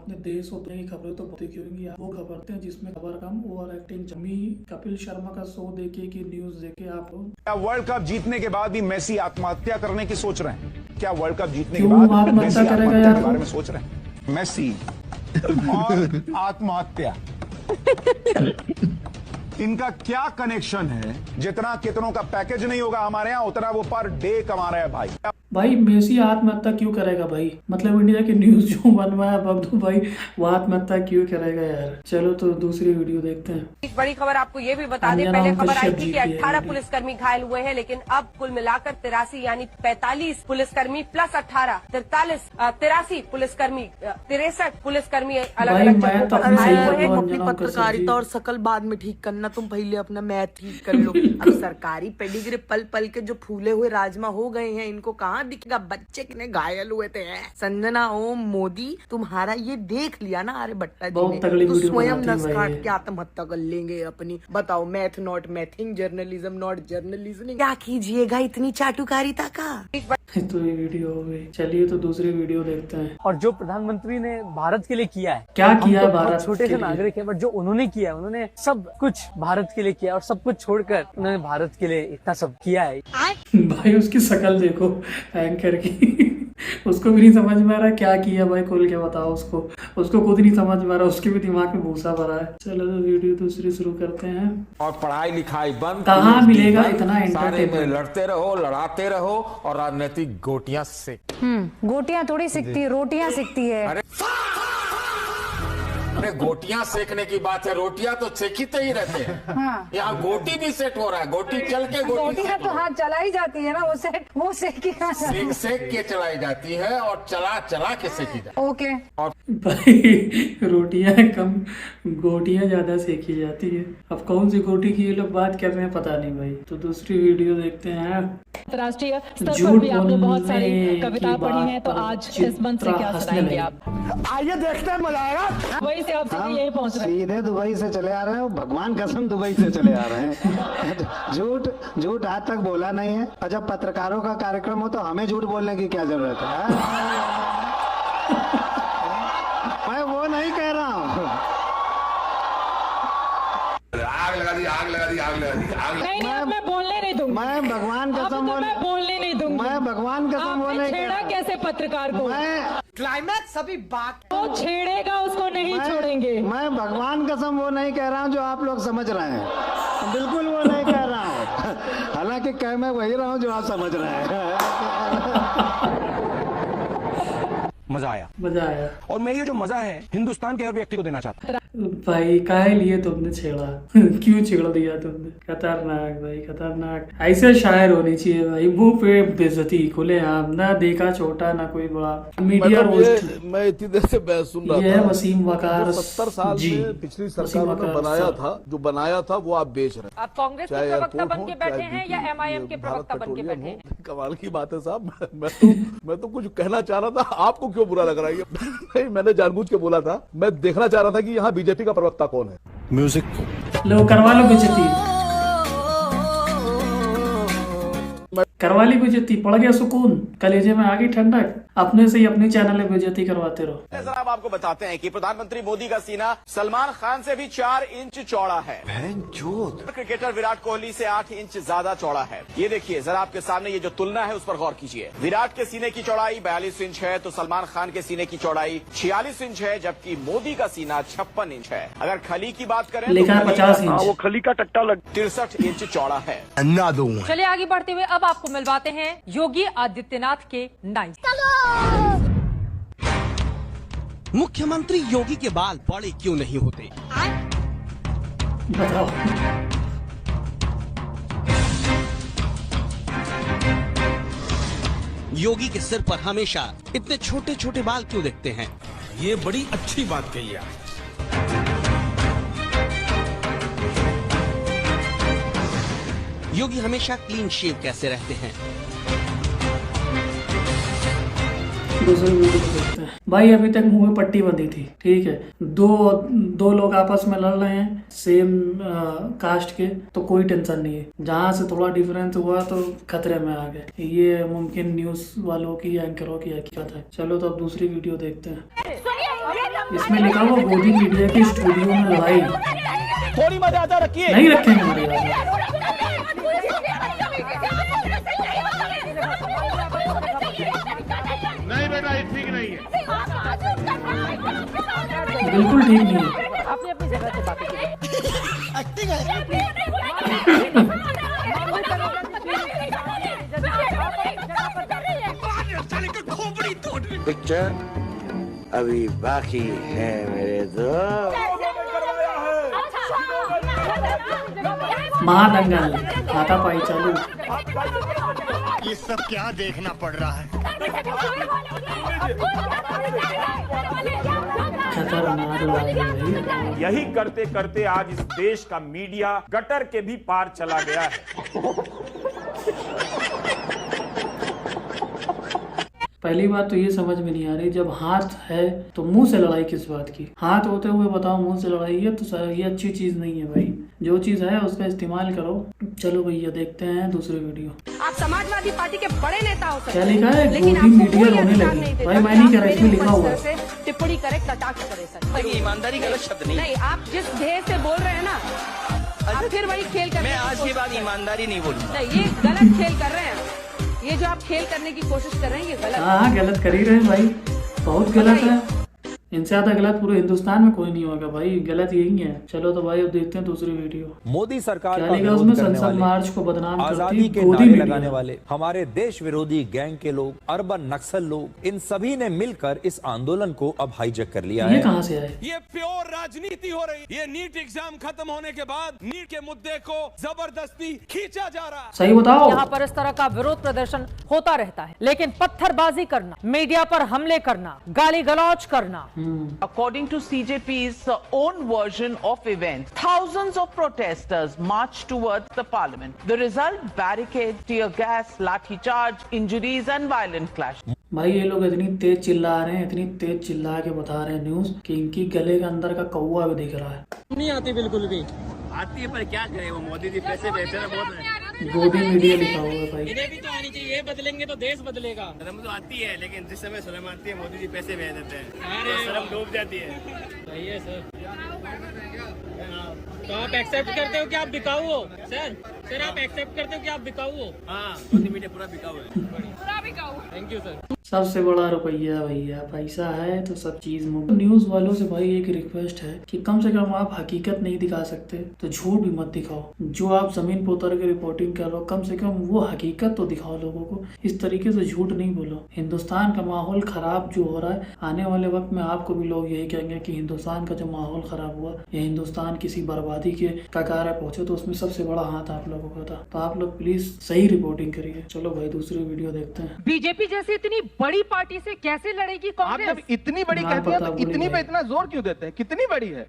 अपने देश और दुनिया की खबरें तो बहुत देखी होंगी, वो खबर हैं जिसमें खबर कम ओवर एक्टिंग जमी। कपिल शर्मा का शो देखे कि न्यूज देखे आप लोग। क्या वर्ल्ड कप जीतने के बाद भी मेसी आत्महत्या करने की सोच रहे हैं? क्या वर्ल्ड कप जीतने के क्यों बाद आत्महत्या मेसी करेगा आत्महत्या यार के वो? बारे में सोच रहे हैं? मेसी और आत्महत्या इनका क्या कनेक्शन है? जितना कितनों का पैकेज नहीं होगा हमारे यहाँ, उतना वो पर डे कमा रहे हैं भाई। भाई मेसी आत्महत्या क्यों करेगा भाई? मतलब इंडिया की न्यूज जो बनवाया बगदू भाई, वो आत्महत्या क्यों करेगा यार? चलो तो दूसरी वीडियो देखते हैं। एक बड़ी खबर आपको ये भी बता दें, अंजना पहले नाम का खबर आई शख्स थी कि जीती है 18 ये। पुलिसकर्मी घायल हुए हैं, लेकिन अब कुल मिलाकर 83 यानी 45 पुलिसकर्मी प्लस 18 83 पुलिसकर्मी 63 पुलिसकर्मी अलग भाई अलग मैं जगहों तो पर अपनी घायल सही हुए हैं। बताऊं, अपनी अंजना का पत्रकारिता सब्जी। और शकल बाद में ठीक करना, तुम पहले अपना मैथ ठीक कर लो। अब सरकारी पेडिग्री पल पल के जो फूले हुए राजमा हो गए हैं, इनको कहाँ दिखेगा बच्चे कितने घायल हुए थे। संजना ओम मोदी तुम्हारा ये देख लिया ना आर्य भट्टा जी बहुत ने, तगड़ी तो वीडियो स्वयं बनाती है नस भाई काट ये। के आत्महत्या कर लेंगे अपनी। बताओ, math not mathing, journalism not journalism, क्या कीजिएगा इतनी चाटुकारिता का। तो ये वीडियो हो गई। चलिए तो दूसरी वीडियो देखते हैं। और जो प्रधानमंत्री ने भारत के लिए किया है, क्या हम किया तो है बहुत भारत छोटे के से लिए? नागरिक है, बट जो उन्होंने किया है, उन्होंने सब कुछ भारत के लिए किया और सब कुछ छोड़कर उन्होंने भारत के लिए इतना सब किया है। भाई उसकी शक्ल देखो एंकर की उसको भी नहीं समझ में आ रहा क्या किया भाई, खोल के बताओ उसको। उसको खुद नहीं समझ में आ रहा, उसके भी दिमाग में भूसा भरा है। चलो तो वीडियो दूसरी शुरू करते हैं। और पढ़ाई लिखाई बंद, कहाँ PhD मिलेगा बंद, इतना सारे में entertainment? लड़ते रहो, लड़ाते रहो और राजनीतिक गोटियां से गोटियां थोड़ी सिकती है, रोटियां सिकती है। अरे गोटियां सेकने की बात है, रोटियां तो सेकते ही रहते हैं। हाँ। यहाँ गोटी भी सेट हो रहा है, गोटी चल के गोटी गोटी सेट तो हो रहा हाथ चला ही जाती है ना, वो सेकी है। सेक सेक के चलाई जाती है और चला चला के सेकी जाती ओके। भाई रोटियां कम, गोटियां ज्यादा सेकी जाती है। अब कौन सी गोटी की ये लोग बात कर रहे हैं पता नहीं भाई। तो दूसरी वीडियो देखते हैं। अंतर्राष्ट्रीय स्तर झूठ पर भी आपने बहुत बोलने सारी कविता की पढ़ी है, तो बात आज पर इस मंच से क्या हंसने सुनाएंगे लगी। आप? आइए देखते हैं, मजा आएगा। वही से आप सीधे यही पहुंच रहे हैं। सीधे दुबई से चले आ रहे हैं, भगवान कसम दुबई से चले आ रहे हैं। झूठ आज तक बोला नहीं है, और जब पत्रकारों का कार्यक्रम हो तो हमें झूठ बोलने की क्या जरूरत है? मैं वो नहीं कह रहा हूँ। आग लगा दी, आग लगा दी, आग लगा दी, आग लगा नहीं नहीं, अब मैं बोलने नहीं दूंगी। मैं भगवान अब कसम तो मैं बोलने नहीं दूंगी। मैं भगवान कसम वो आपने नहीं कह छेड़ा रहा। कैसे पत्रकार को? मैं क्लाइमैक्स अभी बाकी। वो छेड़ेगा उसको नहीं छोड़ेंगे। मैं भगवान कसम वो नहीं कह रहा हूँ जो आप लोग समझ रहे हैं। बिल्कुल वो नहीं कह रहा हूँ। हालांकि कह मैं वही रहा हूँ जो आप समझ रहे हैं। मजा आया। मजा आया और मैं ये जो मजा है हिंदुस्तान के हर व्यक्ति को देना चाहता हूँ। भाई। काहे लिए तुमने छेड़ा क्यों छेड़ दिया तुमने? खतरनाक भाई, खतरनाक। ऐसे शायर होनी चाहिए भाई, मुंह पे बेइज्जती खुले आम, ना देखा छोटा ना कोई बड़ा। Media roast. मैं इतनी देर से बहस सुन रहा ये था। है वसीम वकार जो 70 साल जी। में पिछली वसीम सरकारों ने वकार बनाया साहब। था, जो बनाया था वो आप बेच रहे हैं। आप कांग्रेस के चाहे प्रवक्ता एयरपोर्ट बन के हो, बैठे चाहे हैं या BP, MIM के भारत प्रवक्ता बन के पेट्रोलियम बैठे हो। हैं? कमाल की बात है साहब। मैं तो कुछ कहना चाह रहा था, आपको क्यों बुरा लग रहा है? नहीं, मैंने जानबूझ के बोला था। मैं देखना चाह रहा था कि यहाँ बीजेपी का प्रवक्ता कौन है। म्यूजिक लो करवा लो बेइज्जती, करवा ली बेइज्जती, पड़ गया सुकून, कलेजे में आ गई ठंडक। अपने से ही अपने चैनल में बेइज्जती करवाते रहो। सर अब आपको बताते हैं कि प्रधानमंत्री मोदी का सीना सलमान खान से भी 4 इंच चौड़ा है। क्रिकेटर विराट कोहली से 8 इंच ज्यादा चौड़ा है। ये देखिए जरा आपके सामने ये जो तुलना है उस पर गौर कीजिए। विराट के सीने की चौड़ाई 42 इंच है तो सलमान खान के सीने की चौड़ाई 46 इंच है, जबकि मोदी का सीना 56 इंच है। अगर खली की बात करें लिखा है खली 50 का- इंच। वो खली का टट्टा लग 63 इंच चौड़ा है। चलिए आगे बढ़ते हुए अब आपको मिलवाते हैं योगी आदित्यनाथ के नाइस। मुख्यमंत्री योगी के बाल बड़े क्यों नहीं होते? बताओ। योगी के सिर पर हमेशा इतने छोटे छोटे बाल क्यों दिखते हैं? ये बड़ी अच्छी बात कही आप। योगी हमेशा क्लीन शेव कैसे रहते हैं? दूसरी वीडियो देखते हैं। भाई अभी तक मुंह में पट्टी बंधी थी, ठीक है। दो लोग आपस में लड़ रहे हैं सेम कास्ट के, तो कोई टेंशन नहीं है। जहां से थोड़ा डिफरेंस हुआ तो खतरे में आ गए। ये मुमकिन न्यूज वालों की एंकरों की हकीकत है। चलो तो अब दूसरी वीडियो देखते हैं। सुनिए इसमें लिखा हुआ गोदी मीडिया के स्टूडियो में लड़ाई। थोड़ी मर्यादा रखिए। नहीं रखेंगे मर्यादा। नहीं बेटा ये ठीक नहीं है। बिल्कुल ठीक नहीं है। अपनी अपनी जगह से बातें कीजिए। पिक्चर अभी बाकी है मेरे दोस्त। महादंगल, हाथापाई चालू। ये सब क्या देखना पड़ रहा है? खतरनाक लड़ाई है भाई। यही करते करते आज इस देश का मीडिया गटर के भी पार चला गया है। पहली बात तो ये समझ में नहीं आ रही, जब हाथ है तो मुंह से लड़ाई किस बात की? हाथ होते हुए बताओ मुंह से लड़ाई है, तो ये अच्छी चीज नहीं है भाई। जो चीज है उसका इस्तेमाल करो। चलो भैया देखते हैं दूसरे वीडियो। आप समाजवादी पार्टी के बड़े नेता हो सकते क्या लिखा है? लेकिन गोदी आपको मीडिया कोई रोने अधिकार लगी। नहीं देता भाई मैं कि नहीं आप कह रहा, इसमें मेरे लिखा ऊपर हुआ इस तरह से टिप्पणी करे, कटाक्ष करे सर। ईमानदारी गलत शब्द नहीं। नहीं, आप जिस ध्येय से बोल रहे हैं ना, आप फिर वही खेल कर। मैं आज के बाद ईमानदारी नहीं बोलूंगा। नहीं, ये गलत खेल कर रहे हैं। ये जो आप खेल करने की कोशिश कर रहे हैं, ये गलत। हाँ गलत कर ही रहे हैं भाई, बहुत गलत है। इनसे ज्यादा गलत पूरे हिंदुस्तान में कोई नहीं होगा भाई, गलत यही है। चलो तो भाई अब देखते हैं दूसरी वीडियो। मोदी सरकार क्या का लिखा उसमें? संसद मार्च को बदनाम आजादी करती के गोदी नारे मीडिया। लगाने वाले हमारे देश विरोधी गैंग के लोग, अर्बन नक्सल लोग, इन सभी ने मिलकर इस आंदोलन को अब हाईजैक कर लिया ये है। कहाँ से आए? ये प्योर राजनीति हो रही है। ये नीट एग्जाम खत्म होने के बाद नीट के मुद्दे को जबरदस्ती खींचा जा रहा है। सही बताओ। यहाँ पर इस तरह का विरोध प्रदर्शन होता रहता है, लेकिन पत्थरबाजी करना, मीडिया पर हमले करना, गाली गलौज करना। According to CJP's own version of events, thousands of protesters marched towards the parliament. The result: barricades, tear gas, lathi charge, injuries and violent clash. भाई ये लोग इतनी तेज चिल्ला रहे हैं, इतनी तेज चिल्ला के बता रहे हैं न्यूज कि इनकी गले के अंदर का कौवा भी दिख रहा है। नहीं आती बिल्कुल भी। आती है पर क्या करे, वो मोदी जी पैसे बेचना बहुत है। गोदी मीडिया लिखा हुआ है भाई। इन्हें भी तो आनी चाहिए, ये बदलेंगे तो देश बदलेगा। शर्म तो आती है, लेकिन जिस समय शर्म आती है मोदी जी पैसे भेज देते हैं, तो शर्म डूब जाती है। सही है सर। तो आप एक्सेप्ट करते हो कि आप बिकाऊ हो? सर आप एक्सेप्ट करते हो कि आप बिकाऊ हो? हाँ, मोदी मीडिया पूरा बिकाऊ है। पूरा बिकाऊ। Thank you sir. सबसे बड़ा रुपया भैया, पैसा है तो सब चीज मुफ्त। न्यूज वालों से भाई एक रिक्वेस्ट है कि कम से कम आप हकीकत नहीं दिखा सकते तो झूठ भी मत दिखाओ। जो आप जमीन पर उतर के रिपोर्टिंग कर रहे हो, कम से कम वो हकीकत तो दिखाओ लोगों को। इस तरीके से झूठ नहीं बोलो। हिंदुस्तान का माहौल खराब जो हो रहा है, आने वाले वक्त में आपको भी लोग यही कहेंगे कि हिंदुस्तान का जो माहौल खराब हुआ या हिंदुस्तान किसी बर्बादी के कगार पे पहुंचे, तो उसमें सबसे बड़ा हाथ आप लोगों का था। तो आप लोग प्लीज सही रिपोर्टिंग करिए। चलो भाई दूसरी वीडियो देखते हैं। बीजेपी जैसी इतनी बड़ी पार्टी से कैसे लड़ेगी कांग्रेस? आप जब इतनी बड़ी कहती हैं तो इतनी पे इतना जोर क्यों देते हैं? कितनी बड़ी है?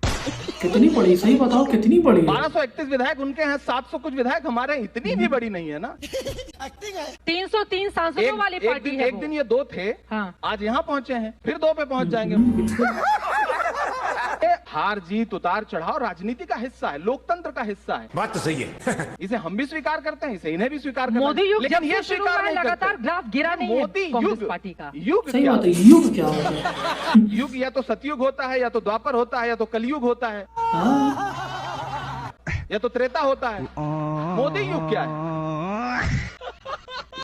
कितनी बड़ी? सही बताओ कितनी बड़ी है? 1231 विधायक उनके हैं, 700 कुछ विधायक हमारे हैं। इतनी भी बड़ी नहीं है ना। 303 सांसदों वाली पार्टी है। एक दिन ये 2 थे, हाँ। आज यहाँ पहुँचे हैं, फिर 2 पे पहुँच जाएंगे। हार जीत उतार चढ़ाव राजनीति का हिस्सा है, लोकतंत्र का हिस्सा है। बात तो सही है। इसे हम भी स्वीकार करते हैं, इसे इन्हें भी स्वीकार करते हैं। मोदी युग लेकिन जब ये से शुरू हुआ स्वीकार है, नहीं लगातार करते। ग्राफ गिरा नहीं है मोदी कांग्रेस युग, पार्टी का। युग सही क्या? बात है। युग क्या होता है? युग या तो सतयुग होता है, या तो द्वापर होता है, या तो कलयुग होता है, या तो त्रेता होता है। मोदी युग क्या है?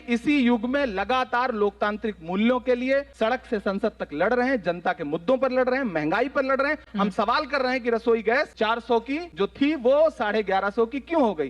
इसी युग में लगातार लोकतांत्रिक मूल्यों के लिए सड़क से संसद तक लड़ रहे हैं, जनता के मुद्दों पर लड़ रहे हैं, महंगाई पर लड़ रहे हैं। हम सवाल कर रहे हैं कि रसोई गैस 400 की जो थी वो 1150 की क्यों हो गई?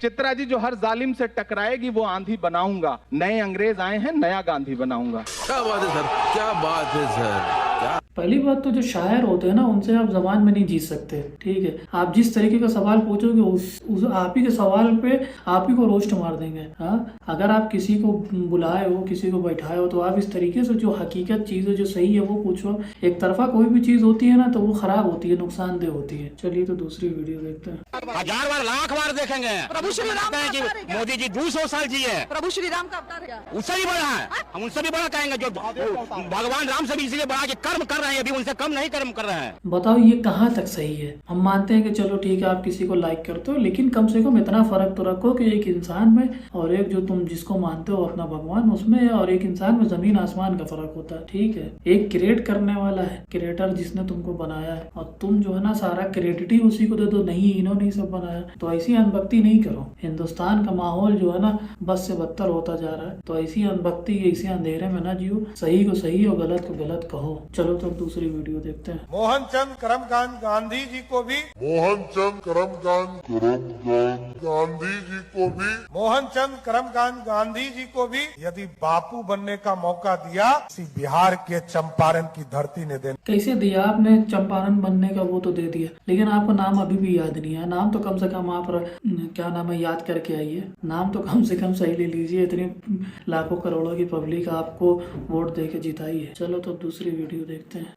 चित्रा जी जो हर जालिम से टकराएगी वो आंधी बनाऊंगा। नए अंग्रेज आए हैं, नया गांधी बनाऊंगा। क्या बात है सर, क्या बात है सर। पहली बात तो जो शायर होते हैं ना, उनसे आप जबान में नहीं जीत सकते। ठीक है, आप जिस तरीके का सवाल पूछोगे उस आप ही के सवाल पे आप ही को रोस्ट मार देंगे। हाँ, अगर आप किसी को बुलाए हो, किसी को बैठाए हो, तो आप इस तरीके से जो हकीकत चीज है, जो सही है वो पूछो। एक तरफा कोई भी चीज होती है ना तो वो खराब होती है, नुकसानदेह होती है। चलिए तो दूसरी वीडियो देखते हैं। 1000 बार लाख बार देखेंगे प्रभु श्री राम का कि अवतार है। मोदी जी 200 साल जिए, प्रभु श्री राम का अवतार है। उससे भी बड़ा है। हम उनसे भी बड़ा कहेंगे जो भगवान राम से भी इसलिए बड़ा कि कर्म कर रहे हैं, अभी उनसे कम नहीं कर्म कर रहे हैं। बताओ ये कहाँ तक सही है। हम मानते हैं कि चलो ठीक है आप किसी को लाइक करते हो, लेकिन कम से कम इतना फर्क तो रखो कि एक इंसान में और एक जो तुम जिसको मानते हो अपना भगवान उसमें, और एक इंसान में जमीन आसमान का फर्क होता है। ठीक है, एक क्रिएट करने वाला है, क्रिएटर जिसने तुमको बनाया है, और तुम जो है ना सारा क्रेडिट ही उसी को दे दो, नहीं इन्होंने ही सब बनाया। तो ऐसी अनभक्ति नहीं करो। हिंदुस्तान का माहौल जो है ना बस से बदतर होता जा रहा है, तो ऐसी अनभक्ति ऐसे अंधेरे में ना जियो। सही को सही और गलत को गलत कहो। चलो तो दूसरी वीडियो देखते हैं। मोहनचंद करमचंद गांधी जी को भी मोहनचंद करमचंद गांधी जी को भी मोहनचंद करमचंद गांधी जी को भी यदि बापू बनने का मौका दिया, इसी बिहार के चंपारण की धरती ने देना। कैसे दिया आपने? चंपारण बनने का वो तो दे दिया, लेकिन आपको नाम अभी भी याद नहीं है। नाम तो कम से कम आप क्या नाम है याद करके आइए। नाम तो कम से कम सही ले लीजिए। इतनी लाखों करोड़ों की पब्लिक आपको वोट दे के जिताई है। चलो तो दूसरी वीडियो देखते हैं।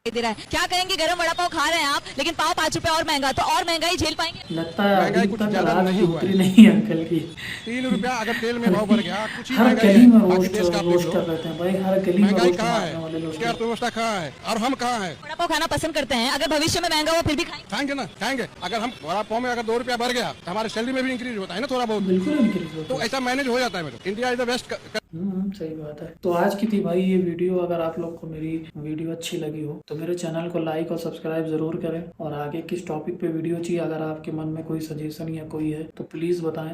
क्या कहेंगे, गरम वड़ा पाव खा रहे हैं आप, लेकिन पाव 5 रुपए और महंगा, तो और महंगाई झेल पाएंगे? लगता है अभी तक रात उतरी नहीं है अंकल की। 3 रुपया अगर तेल में भाव बढ़ गया, कुछ हर गली में रोस्ट कर रहते हैं भाई, हर गली में रोस्ट मारने वाले लोग। क्या अर्थव्यवस्था कहाँ है और हम कहाँ है? वड़ा पाव खाना पसंद करते हैं, अगर भविष्य में महंगा हो फिर भी खाएंगे ना, खाएंगे। अगर हम वड़ा पाव में अगर 2 रुपया बढ़ गया तो हमारे सैलरी में भी इंक्रीज होता है ना थोड़ा बहुत। बिल्कुल इंक्रीज होता है, तो ऐसा मैनेज हो जाता है। India is the best. सही बात है। तो आज की थी भाई ये वीडियो। अगर आप लोग को मेरी वीडियो अच्छी लगी हो तो मेरे चैनल को लाइक और सब्सक्राइब जरूर करें, और आगे किस टॉपिक पे वीडियो चाहिए अगर आपके मन में कोई सजेशन या कोई है तो प्लीज बताएं।